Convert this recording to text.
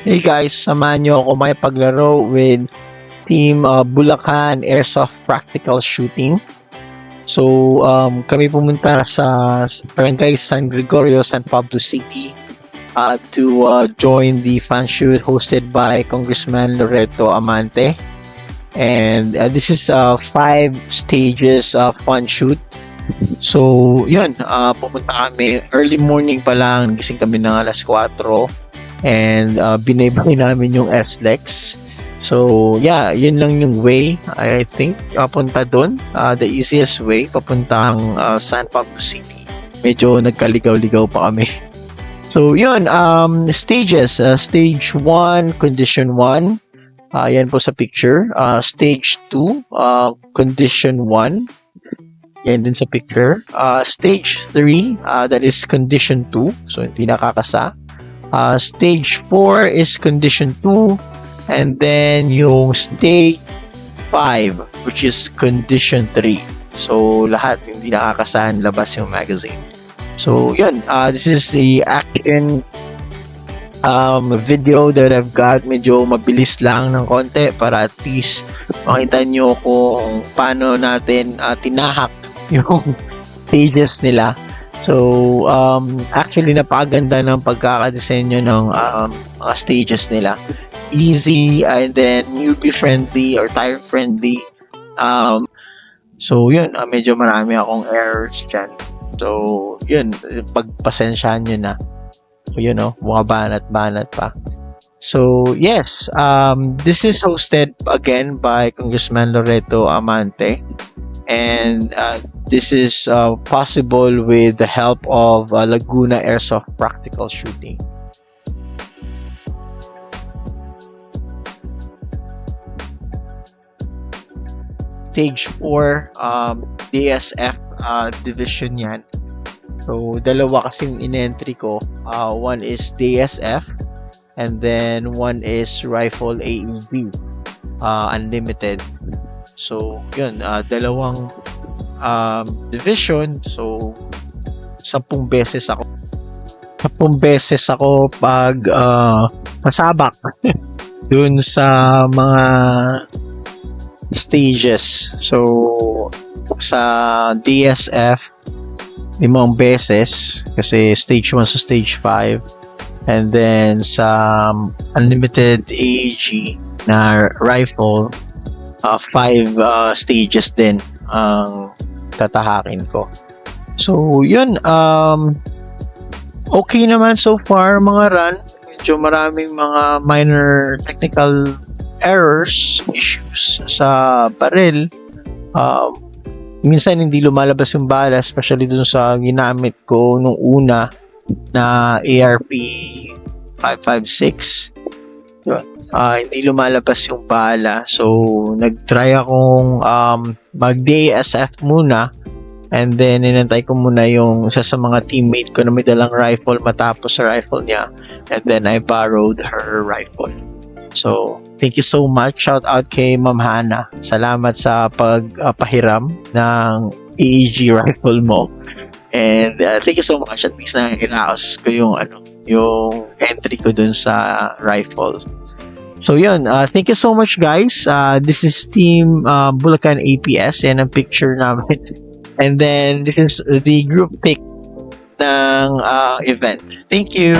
Hey guys, samahan nyo ako makipaglaro with Team Bulacan Airsoft Practical Shooting. So, kami pumunta sa Barangay San Gregorio, San Pablo City to join the fan shoot hosted by Congressman Loreto Amante. And this is 5 stages of fun shoot. So, yun, pumunta kami early morning pa lang, gising kami ng alas 4. And binaybay namin yung SLEX. So yeah, yun lang yung way, I think, papunta doon. The easiest way papuntang San Pablo City. Medyo nagkaligaw-ligaw pa kami. So yun, stages. Stage 1, condition 1. Yan po sa picture. Stage 2, condition 1. Yan din sa picture. Stage 3, that is condition 2. So hindi nakakasa. Stage 4 is condition 2, and then yung stage 5, which is condition 3. So lahat hindi nakakasahan, labas yung magazine. So yun, this is the action video that I've got. Medyo mabilis lang ng konti para at least makita nyo kung paano natin tinahak yung stages nila. So, actually, napakaganda ng pagkakadesenyo ng mga stages nila. Easy, and then newbie-friendly or tire-friendly. So, yun, medyo marami akong errors dyan. So, yun, pagpasensyahan nyo na. So, yun, mga banat-banat pa. So, yes, this is hosted again by Congressman Loreto Amante. And this is possible with the help of Laguna Airsoft Practical Shooting. Stage 4, DSF division yan. So, dalawa kasing in-entry ko. One is DSF, and then one is Rifle AEV, Unlimited. So, yun, dalawang division. So, 10 beses ako pag pasabak dun sa mga stages. So, sa DSF, 5 beses kasi stage 1 sa stage 5. And then sa Unlimited AEG na rifle, 5 stages din ang tatahakin ko. So, yun. Okay naman so far mga run. Medyo maraming mga minor technical errors, issues sa barrel. Minsan hindi lumalabas yung bala, especially dun sa ginamit ko nung una na ARP 556. Hindi lumalabas yung bala. So, nag-try akong mag-DSF muna. And then, inantay ko muna yung isa sa mga teammate ko na may dalang rifle matapos sa rifle niya. And then, I borrowed her rifle. So, thank you so much. Shout out kay Ma'am Hana. Salamat sa pagpahiram ng AEG rifle mo. And thank you so much. At least nakakiraos ko yung entry ko dun sa rifle. So yun, thank you so much guys. This is Team Bulacan APS. Yan ang picture namin. And then this is the group pic ng event. Thank you.